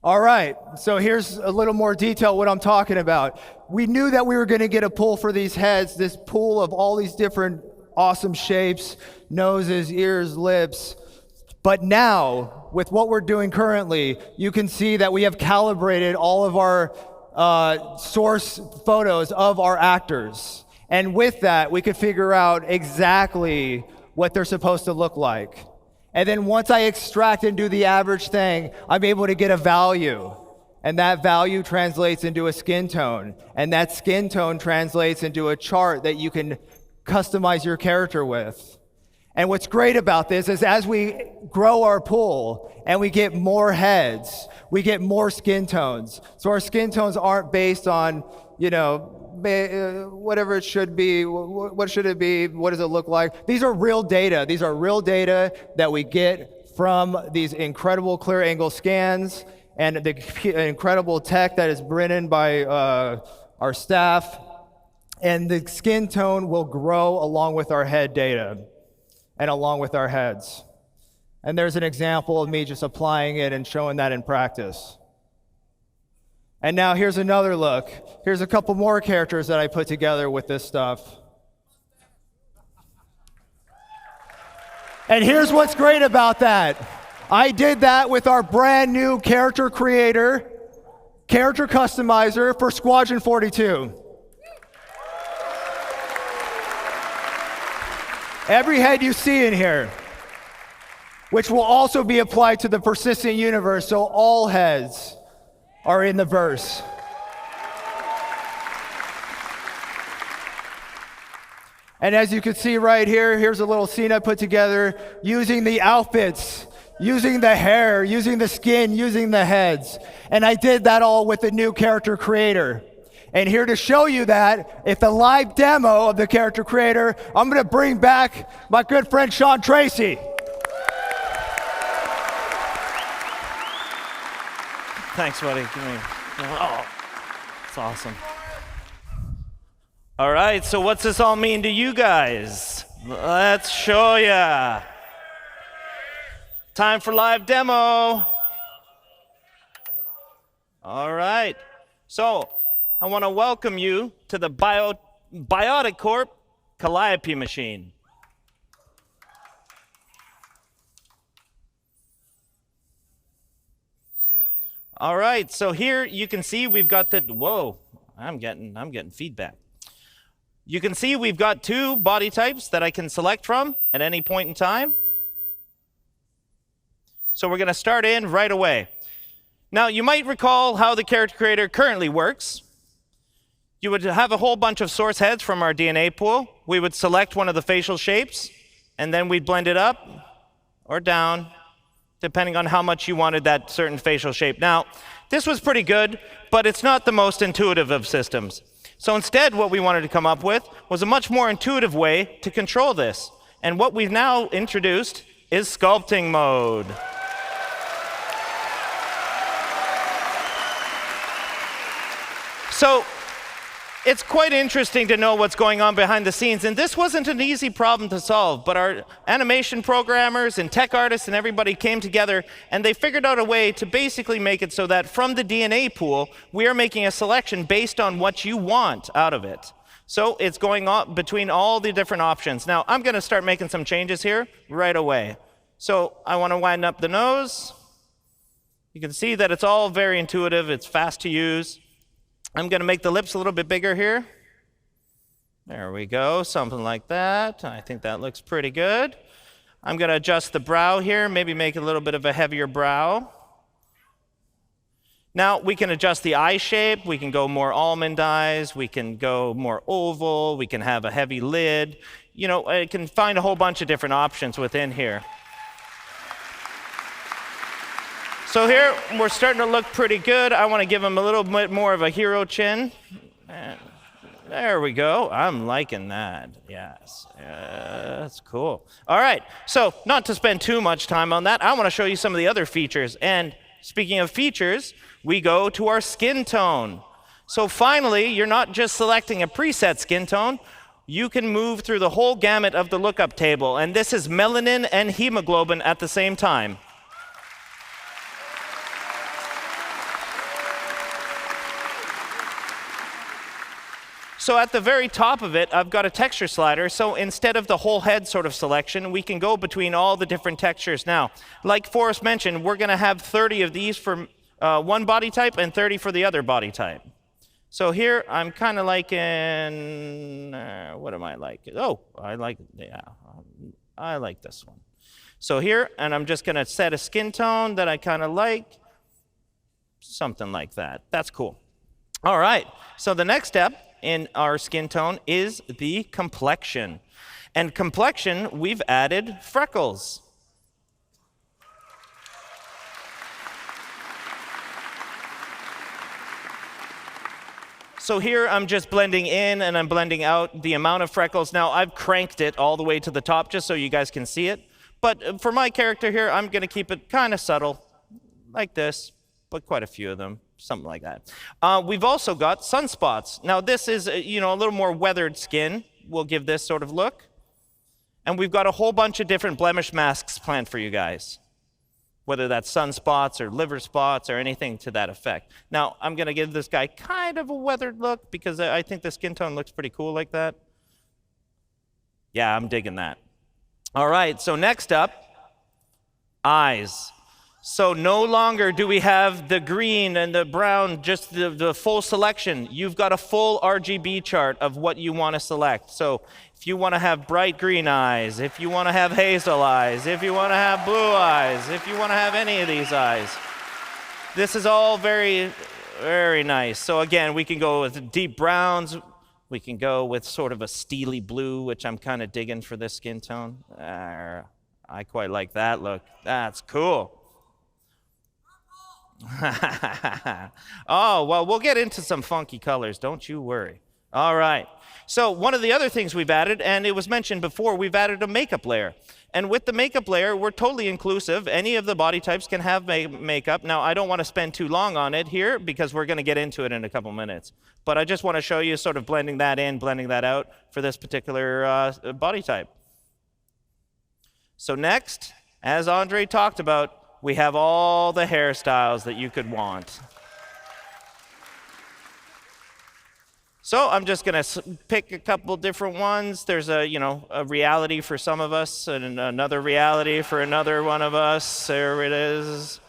All right, so here's a little more detail what I'm talking about. We knew that we were going to get a pool for these heads, this pool of all these different awesome shapes, noses, ears, lips. But now, with what we're doing currently, you can see that we have calibrated all of our source photos of our actors. And with that, we could figure out exactly what they're supposed to look like. And then once I extract and do the average thing, I'm able to get a value. And that value translates into a skin tone. And that skin tone translates into a chart that you can customize your character with. And what's great about this is as we grow our pool and we get more heads, we get more skin tones. So our skin tones aren't based on, you know, whatever it should be, what should it be, what does it look like? These are real data. These are real data that we get from these incredible clear angle scans and the incredible tech that is written by our staff. And the skin tone will grow along with our head data and along with our heads. And there's an example of me just applying it and showing that in practice. And now here's another look. Here's a couple more characters that I put together with this stuff. And here's what's great about that. I did that with our brand new character creator, character customizer for Squadron 42. Every head you see in here, which will also be applied to the persistent universe, so all heads are in the verse. And as you can see right here, here's a little scene I put together using the outfits, using the hair, using the skin, using the heads. And I did that all with the new character creator. And here to show you that, if the live demo of the character creator, I'm gonna bring back my good friend Tracy. Thanks, buddy. Give me. Oh, it's awesome. All right, so what's this all mean to you guys? Let's show ya. Time for live demo. All right, so I want to welcome you to the Bioticorp Calliope machine. All right, so here you can see we've got the, whoa, I'm getting feedback. You can see we've got two body types that I can select from at any point in time. So we're gonna start in right away. Now you might recall how the character creator currently works. You would have a whole bunch of source heads from our DNA pool. We would select one of the facial shapes, and then we'd blend it up or down, depending on how much you wanted that certain facial shape. Now, this was pretty good, but it's not the most intuitive of systems. So instead, what we wanted to come up with was a much more intuitive way to control this. And what we've now introduced is sculpting mode. So it's quite interesting to know what's going on behind the scenes, and this wasn't an easy problem to solve, but our animation programmers and tech artists and everybody came together, and they figured out a way to basically make it so that from the DNA pool, we are making a selection based on what you want out of it. So it's going on between all the different options. Now, I'm going to start making some changes here right away. So I want to wind up the nose. You can see that it's all very intuitive. It's fast to use. I'm going to make the lips a little bit bigger here. There we go, something like that. I think that looks pretty good. I'm going to adjust the brow here, maybe make a little bit of a heavier brow. Now we can adjust the eye shape. We can go more almond eyes. We can go more oval. We can have a heavy lid. You know, I can find a whole bunch of different options within here. So here, we're starting to look pretty good. I want to give him a little bit more of a hero chin. And there we go. I'm liking that. Yes. That's cool. All right. So not to spend too much time on that, I want to show you some of the other features. And speaking of features, we go to our skin tone. So finally, you're not just selecting a preset skin tone. You can move through the whole gamut of the lookup table. And this is melanin and hemoglobin at the same time. So at the very top of it, I've got a texture slider. So instead of the whole head sort of selection, we can go between all the different textures. Now, like Forrest mentioned, we're going to have 30 of these for one body type and 30 for the other body type. So here, I'm kind of liking, what am I like? Oh, I like this one. So here, and I'm just going to set a skin tone that I kind of like, something like that. That's cool. All right, so the next step in our skin tone is the complexion. And complexion, we've added freckles. So here I'm just blending in and I'm blending out the amount of freckles. Now I've cranked it all the way to the top just so you guys can see it. But for my character here, I'm gonna keep it kind of subtle, like this, but quite a few of them. Something like that. We've also got sunspots. Now this is, a little more weathered skin. We'll give this sort of look. And we've got a whole bunch of different blemish masks planned for you guys, whether that's sunspots or liver spots or anything to that effect. Now I'm going to give this guy kind of a weathered look because I think the skin tone looks pretty cool like that. Yeah, I'm digging that. All right, so next up, eyes. So no longer do we have the green and the brown, just the full selection. You've got a full RGB chart of what you want to select. So if you want to have bright green eyes, if you want to have hazel eyes, if you want to have blue eyes, if you want to have any of these eyes, this is all very, very nice. So again, we can go with deep browns. We can go with sort of a steely blue, which I'm kind of digging for this skin tone. I quite like that look. That's cool. Oh, well, we'll get into some funky colors, don't you worry. All right. So one of the other things we've added, and it was mentioned before, we've added a makeup layer. And with the makeup layer, we're totally inclusive. Any of the body types can have makeup. Now, I don't want to spend too long on it here because we're going to get into it in a couple minutes. But I just want to show you sort of blending that in, blending that out for this particular body type. So next, as André talked about, we have all the hairstyles that you could want. So I'm just going to pick a couple different ones. There's a reality for some of us and another reality for another one of us. There it is.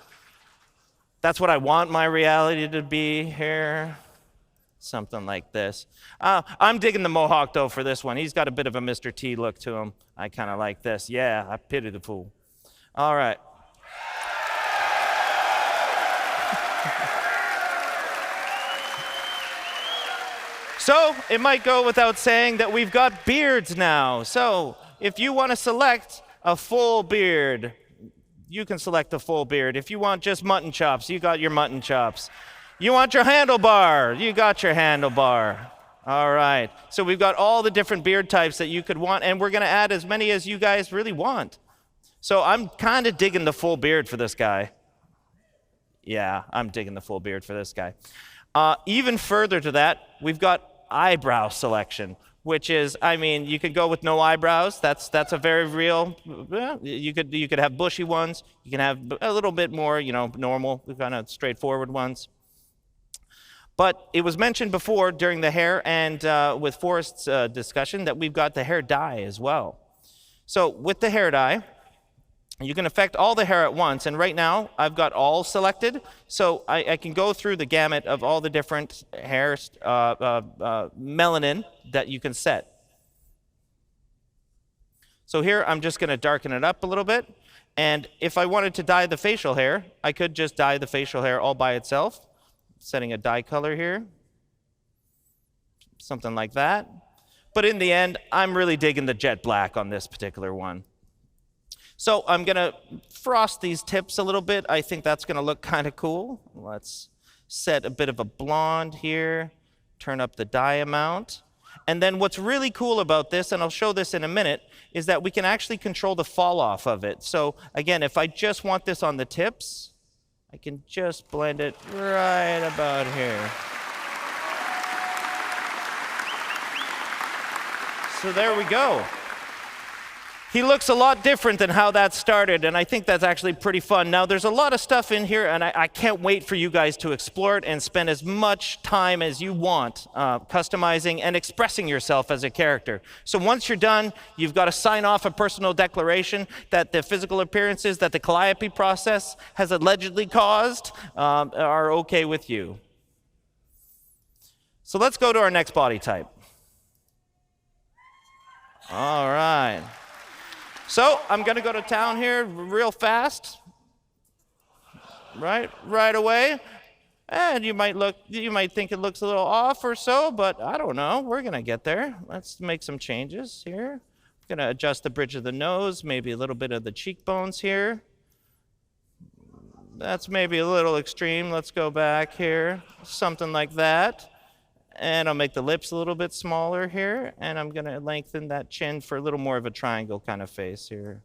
That's what I want my reality to be here. Something like this. I'm digging the mohawk, though, for this one. He's got a bit of a Mr. T look to him. I kind of like this. Yeah, I pity the fool. All right. So it might go without saying that we've got beards now. So if you want to select a full beard, you can select a full beard. If you want just mutton chops, you got your mutton chops. You want your handlebar, you got your handlebar. All right. So we've got all the different beard types that you could want, and we're going to add as many as you guys really want. So I'm kind of digging the full beard for this guy. Yeah, I'm digging the full beard for this guy. Even further to that, we've got eyebrow selection, which is, you could go with no eyebrows. That's a very real. You could have bushy ones. You can have a little bit more, normal, kind of straightforward ones. But it was mentioned before during the hair and with Forrest's discussion that we've got the hair dye as well. So with the hair dye, you can affect all the hair at once, and right now I've got all selected, so I can go through the gamut of all the different hair melanin that you can set. So here I'm just going to darken it up a little bit, and if I wanted to dye the facial hair, I could just dye the facial hair all by itself, setting a dye color here, something like that. But in the end, I'm really digging the jet black on this particular one. So I'm going to frost these tips a little bit. I think that's going to look kind of cool. Let's set a bit of a blonde here, turn up the dye amount. And then what's really cool about this, and I'll show this in a minute, is that we can actually control the fall off of it. So again, if I just want this on the tips, I can just blend it right about here. So there we go. He looks a lot different than how that started, and I think that's actually pretty fun. Now, there's a lot of stuff in here, and I can't wait for you guys to explore it and spend as much time as you want customizing and expressing yourself as a character. So once you're done, you've got to sign off a personal declaration that the physical appearances that the calliope process has allegedly caused are okay with you. So let's go to our next body type. All right. So I'm going to go to town here real fast, right away. And you might think it looks a little off or so, but I don't know. We're going to get there. Let's make some changes here. I'm going to adjust the bridge of the nose, maybe a little bit of the cheekbones here. That's maybe a little extreme. Let's go back here, something like that. And I'll make the lips a little bit smaller here, and I'm going to lengthen that chin for a little more of a triangle kind of face here.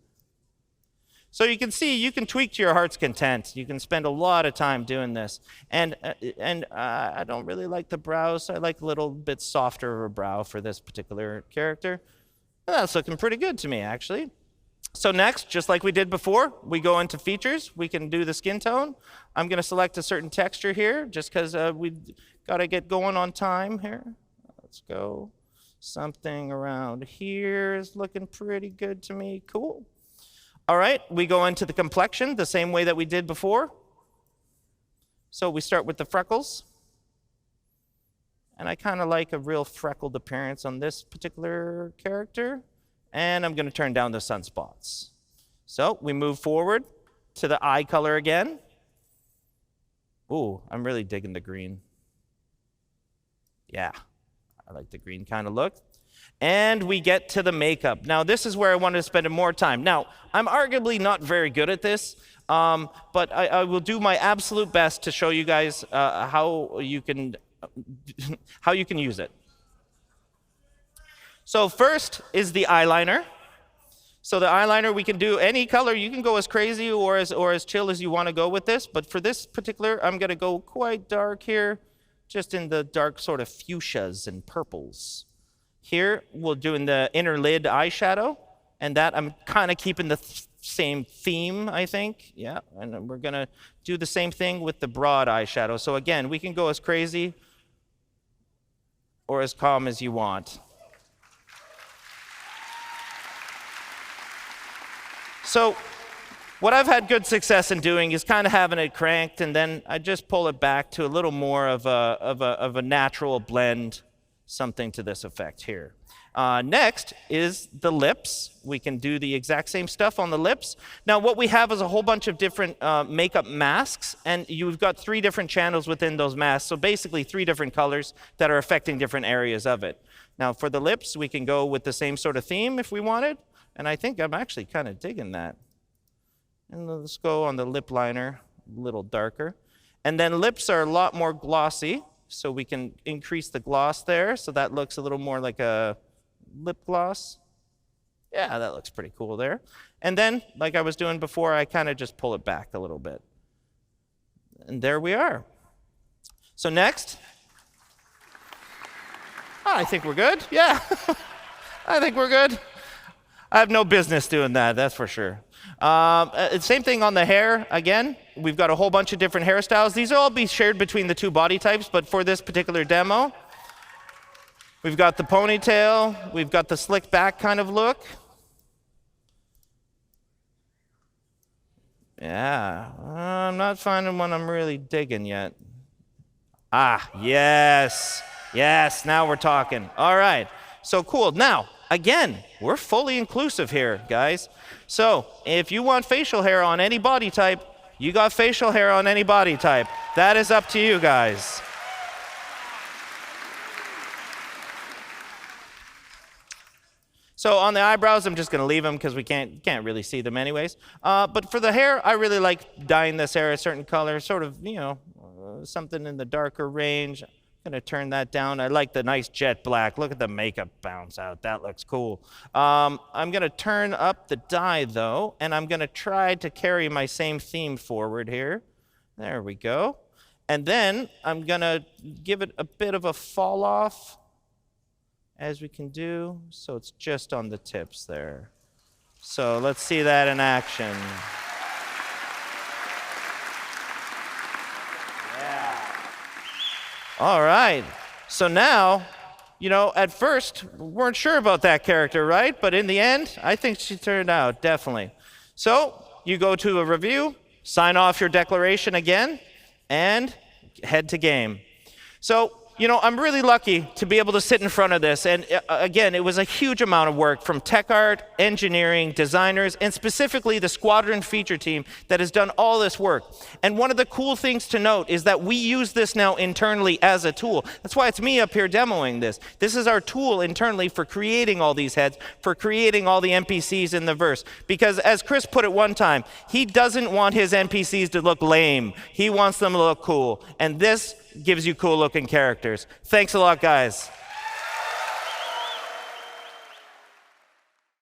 So you can see, you can tweak to your heart's content. You can spend a lot of time doing this. And I don't really like the brows. I like a little bit softer of a brow for this particular character. And that's looking pretty good to me, actually. So next, just like we did before, we go into features. We can do the skin tone. I'm going to select a certain texture here, just because we got to get going on time here. Let's go. Something around here is looking pretty good to me. Cool. All right, we go into the complexion the same way that we did before. So we start with the freckles. And I kind of like a real freckled appearance on this particular character. And I'm going to turn down the sunspots. So we move forward to the eye color again. Ooh, I'm really digging the green. Yeah, I like the green kind of look. And we get to the makeup. Now, this is where I wanted to spend more time. Now, I'm arguably not very good at this, but I will do my absolute best to show you guys how you can use it. So first is the eyeliner. So the eyeliner, we can do any color. You can go as crazy or as chill as you want to go with this. But for this particular, I'm going to go quite dark here, just in the dark sort of fuchsias and purples. Here, we'll do in the inner lid eyeshadow. And that, I'm kind of keeping the same theme, I think. Yeah, and we're going to do the same thing with the broad eyeshadow. So again, we can go as crazy or as calm as you want. So what I've had good success in doing is kind of having it cranked, and then I just pull it back to a little more of a natural blend, something to this effect here. Next is the lips. We can do the exact same stuff on the lips. Now what we have is a whole bunch of different makeup masks, and you've got 3 different channels within those masks, so basically 3 different colors that are affecting different areas of it. Now for the lips, we can go with the same sort of theme if we wanted. And I think I'm actually kind of digging that. And let's go on the lip liner, a little darker. And then lips are a lot more glossy, so we can increase the gloss there. So that looks a little more like a lip gloss. Yeah, that looks pretty cool there. And then, like I was doing before, I kind of just pull it back a little bit. And there we are. So next. I think we're good. Yeah, I think we're good. I have no business doing that, that's for sure. Same thing on the hair. Again, we've got a whole bunch of different hairstyles. These will all be shared between the 2 body types, but for this particular demo, we've got the ponytail, we've got the slick back kind of look. Yeah, I'm not finding one I'm really digging yet. Ah, yes, now we're talking. All right, so cool. Now, again, we're fully inclusive here, guys. So if you want facial hair on any body type, you got facial hair on any body type. That is up to you guys. So on the eyebrows, I'm just going to leave them because we can't really see them anyways. But for the hair, I really like dyeing this hair a certain color, sort of, something in the darker range. I'm going to turn that down. I like the nice jet black. Look at the makeup bounce out. That looks cool. I'm going to turn up the dye, though, and I'm going to try to carry my same theme forward here. There we go. And then I'm going to give it a bit of a fall off, as we can do, so it's just on the tips there. So let's see that in action. All right, so now, at first, we weren't sure about that character, right? But in the end, I think she turned out, definitely. So you go to a review, sign off your declaration again, and head to game. So, I'm really lucky to be able to sit in front of this. And again, it was a huge amount of work from tech art, engineering, designers, and specifically the Squadron feature team that has done all this work. And one of the cool things to note is that we use this now internally as a tool. That's why it's me up here demoing this. This is our tool internally for creating all these heads, for creating all the NPCs in the verse. Because as Chris put it one time, he doesn't want his NPCs to look lame. He wants them to look cool. And this gives you cool looking characters. Thanks a lot, guys.